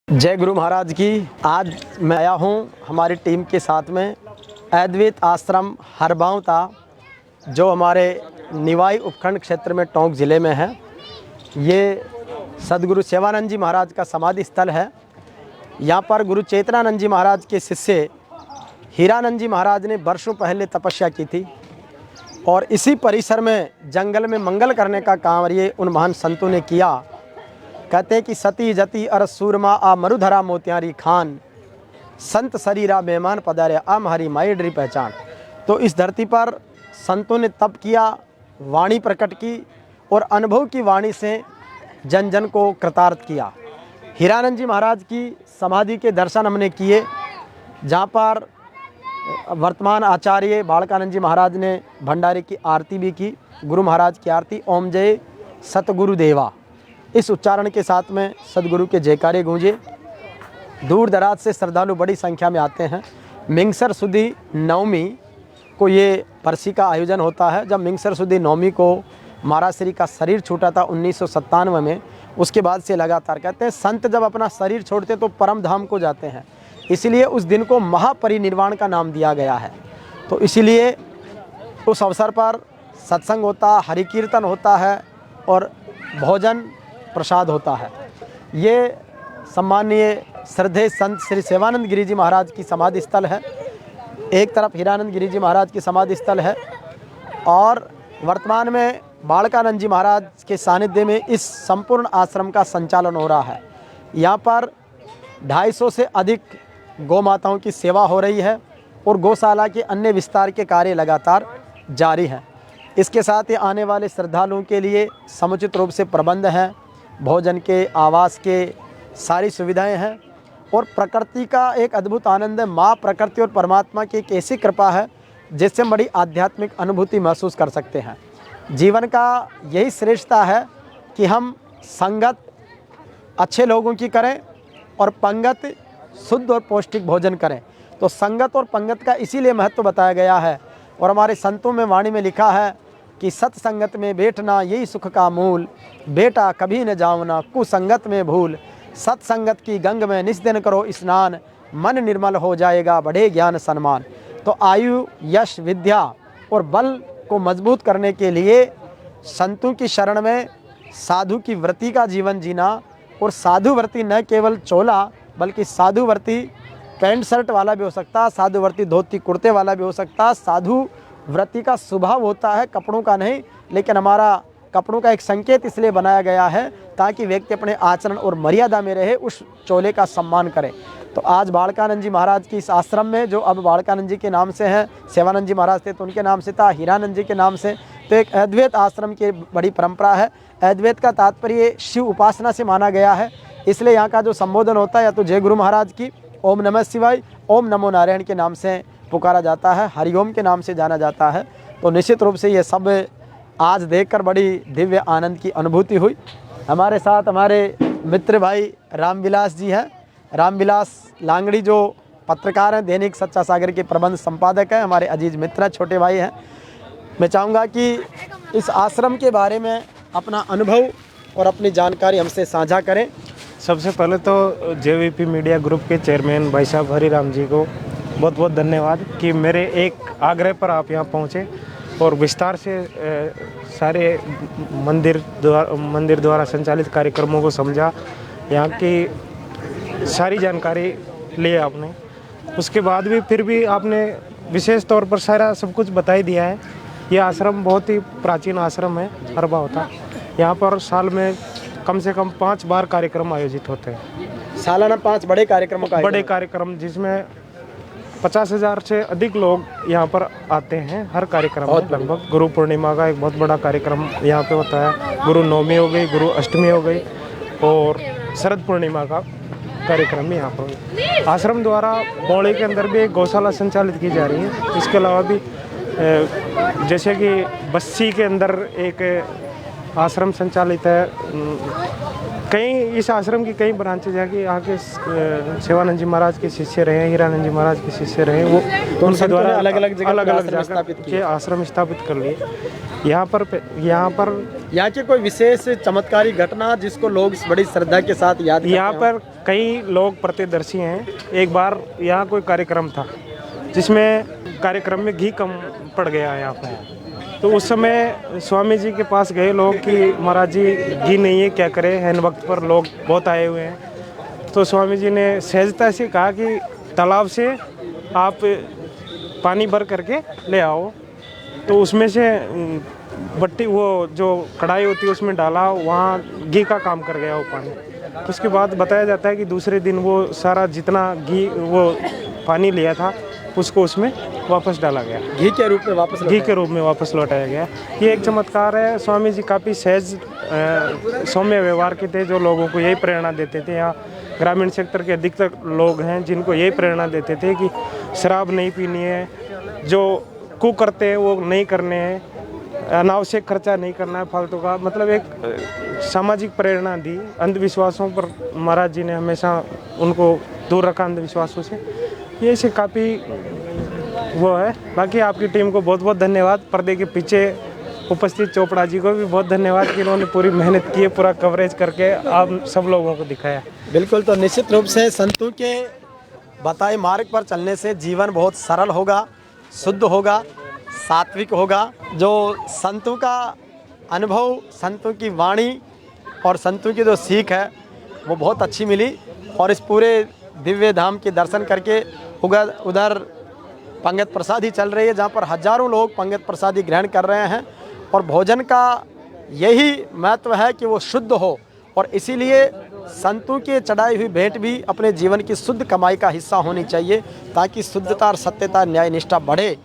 जय गुरु महाराज की। आज मैं आया हूँ हमारी टीम के साथ में अद्वैत आश्रम हरबावता, जो हमारे निवाई उपखंड क्षेत्र में टोंक ज़िले में है। ये सदगुरु सेवानंद जी महाराज का समाधि स्थल है। यहाँ पर गुरु चेतनानंद जी महाराज के शिष्य हीरानंद जी महाराज ने वर्षों पहले तपस्या की थी और इसी परिसर में जंगल में मंगल करने का काम ये उन महान संतों ने किया। कहते हैं कि सती जति अर सूरमा आ मरुधरा मोतियारी खान, संत शरीरा मेहमान पधारे आम हरी माइडरी पहचान। तो इस धरती पर संतों ने तप किया, वाणी प्रकट की और अनुभव की वाणी से जन जन को कृतार्थ किया। हीरानंद जी महाराज की समाधि के दर्शन हमने किए, जहाँ पर वर्तमान आचार्य बालकानंद जी महाराज ने भंडारे की आरती भी की। गुरु महाराज की आरती ओम जय सतगुरुदेवा, इस उच्चारण के साथ में सदगुरु के जयकारे गूंजे। दूर दराज से श्रद्धालु बड़ी संख्या में आते हैं। मिंगसर सुदी नवमी को ये बरसी का आयोजन होता है। जब मिंगसर सुदी नवमी को महाराज श्री का शरीर छूटा था 1997 में, उसके बाद से लगातार कहते हैं संत जब अपना शरीर छोड़ते तो परम धाम को जाते हैं, इसलिए उस दिन को महापरिनिर्वाण का नाम दिया गया है। तो इसीलिए उस अवसर पर सत्संग होता, हरि कीर्तन होता है और भोजन प्रसाद होता है। ये सम्माननीय श्रद्धेय संत श्री सेवानंद गिरि जी महाराज की समाधि स्थल है। एक तरफ हीरानंद गिरि जी महाराज की समाधि स्थल है और वर्तमान में बालकानंद जी महाराज के सानिध्य में इस संपूर्ण आश्रम का संचालन हो रहा है। यहाँ पर 250 से अधिक गौ माताओं की सेवा हो रही है और गौशाला के अन्य विस्तार के कार्य लगातार जारी हैं। इसके साथ ही आने वाले श्रद्धालुओं के लिए समुचित रूप से प्रबंध हैं, भोजन के, आवास के, सारी सुविधाएं हैं और प्रकृति का एक अद्भुत आनंद है। माँ प्रकृति और परमात्मा की एक ऐसी कृपा है जिससे हम बड़ी आध्यात्मिक अनुभूति महसूस कर सकते हैं। जीवन का यही श्रेष्ठता है कि हम संगत अच्छे लोगों की करें और पंगत शुद्ध और पौष्टिक भोजन करें। तो संगत और पंगत का इसीलिए महत्व बताया गया है और हमारे संतों में वाणी में लिखा है कि सत्संगत में बैठना यही सुख का मूल, बेटा कभी न जाओना कुसंगत में भूल। सत्संगत की गंग में निस्दिन करो स्नान, मन निर्मल हो जाएगा बढ़े ज्ञान सम्मान। तो आयु, यश, विद्या और बल को मजबूत करने के लिए संतों की शरण में साधु की व्रति का जीवन जीना, और साधु व्रति न केवल चोला बल्कि साधु व्रति पैंट शर्ट वाला भी हो सकता, साधु व्रति धोती कुर्ते वाला भी हो सकता। साधु व्रति का स्वभाव होता है, कपड़ों का नहीं, लेकिन हमारा कपड़ों का एक संकेत इसलिए बनाया गया है ताकि व्यक्ति अपने आचरण और मर्यादा में रहे, उस चोले का सम्मान करे। तो आज बालकानंद जी महाराज की इस आश्रम में, जो अब बालकानंद जी के नाम से हैं, सेवानंद जी महाराज थे तो उनके नाम से था, हीरानंद जी के नाम से, तो एक अद्वैत आश्रम की बड़ी परंपरा है। अद्वैत का तात्पर्य शिव उपासना से माना गया है, इसलिए यहाँ का जो संबोधन होता है या तो जय गुरु महाराज की, ओम नमः शिवाय, ओम नमो नारायण के नाम से पुकारा जाता है, हरिओम के नाम से जाना जाता है। तो निश्चित रूप से ये सब आज देखकर बड़ी दिव्य आनंद की अनुभूति हुई। हमारे साथ हमारे मित्र भाई रामविलास जी हैं, रामविलास लांगड़ी, जो पत्रकार हैं, दैनिक सच्चा सागर के प्रबंध संपादक हैं, हमारे अजीज मित्र छोटे भाई हैं। मैं चाहूँगा कि इस आश्रम के बारे में अपना अनुभव और अपनी जानकारी हमसे साझा करें। सबसे पहले तो जेवीपी मीडिया ग्रुप के चेयरमैन भाई साहब हरिराम जी को बहुत बहुत धन्यवाद कि मेरे एक आग्रह पर आप यहाँ पहुँचे और विस्तार से सारे मंदिर द्वारा संचालित कार्यक्रमों को समझा, यहाँ की सारी जानकारी ली आपने। उसके बाद भी फिर भी आपने विशेष तौर पर सारा सब कुछ बता ही दिया है। यह आश्रम बहुत ही प्राचीन आश्रम है हरबावता। यहाँ पर साल में कम से कम 5 बार कार्यक्रम आयोजित होते हैं। सालाना 5 बड़े कार्यक्रमों का बड़े कार्यक्रम, जिसमें 50,000 से अधिक लोग यहाँ पर आते हैं हर कार्यक्रम में। लगभग गुरु पूर्णिमा का एक बहुत बड़ा कार्यक्रम यहाँ पे होता है, गुरु नवमी हो गई, गुरु अष्टमी हो गई और शरद पूर्णिमा का कार्यक्रम भी यहाँ पर। आश्रम द्वारा बौड़ी के अंदर भी एक गौशाला संचालित की जा रही है। इसके अलावा भी जैसे कि बस्सी के अंदर एक आश्रम संचालित है। कई इस आश्रम की कई ब्रांचेज हैं कि यहाँ के सेवानंद जी महाराज के शिष्य रहे, हीरानंद जी महाराज के शिष्य रहे, वो तो उनके द्वारा अलग अलग जाकर आश्रम स्थापित कर लिए। यहाँ पर यहाँ की कोई विशेष चमत्कारी घटना जिसको लोग बड़ी श्रद्धा के साथ याद करते हैं? यहाँ पर कई लोग प्रतिदर्शी हैं। एक बार यहाँ कोई कार्यक्रम था जिसमें कार्यक्रम में घी कम पड़ गया यहाँ पर, तो उस समय स्वामी जी के पास गए लोग कि महाराज जी घी नहीं है, क्या करें, हैन वक्त पर लोग बहुत आए हुए हैं। तो स्वामी जी ने सहजता से कहा कि तालाब से आप पानी भर करके ले आओ। तो उसमें से बट्टी वो जो कढ़ाई होती है उसमें डाला, वहाँ घी का काम कर गया वो पानी। तो उसके बाद बताया जाता है कि दूसरे दिन वो सारा जितना घी वो पानी लिया था उसको उसमें वापस डाला गया, घी के रूप में वापस लौटाया गया। ये एक चमत्कार है। स्वामी जी काफ़ी सहज सौम्य व्यवहार के थे, जो लोगों को यही प्रेरणा देते थे। यहाँ ग्रामीण क्षेत्र के अधिकतर लोग हैं जिनको यही प्रेरणा देते थे कि शराब नहीं पीनी है, जो कुकर्ते हैं वो नहीं करने हैं, अनावश्यक खर्चा नहीं करना है फालतू का, मतलब एक सामाजिक प्रेरणा दी। अंधविश्वासों पर महाराज जी ने हमेशा उनको दूर रखा, अंधविश्वासों से। ये से काफ़ी वो है। बाकी आपकी टीम को बहुत बहुत धन्यवाद। पर्दे के पीछे उपस्थित चोपड़ा जी को भी बहुत धन्यवाद कि उन्होंने पूरी मेहनत की है, पूरा कवरेज करके आप सब लोगों को दिखाया। बिल्कुल, तो निश्चित रूप से संतों के बताए मार्ग पर चलने से जीवन बहुत सरल होगा, शुद्ध होगा, सात्विक होगा। जो संतों का अनुभव, संतों की वाणी और संतों की जो सीख है वो बहुत अच्छी मिली। और इस पूरे दिव्य धाम के दर्शन करके उधर पंगत प्रसादी चल रही है, जहाँ पर हजारों लोग पंगत प्रसादी ग्रहण कर रहे हैं। और भोजन का यही महत्व है कि वो शुद्ध हो, और इसीलिए संतों के चढ़ाई हुई भेंट भी अपने जीवन की शुद्ध कमाई का हिस्सा होनी चाहिए, ताकि शुद्धता और सत्यता, न्याय निष्ठा बढ़े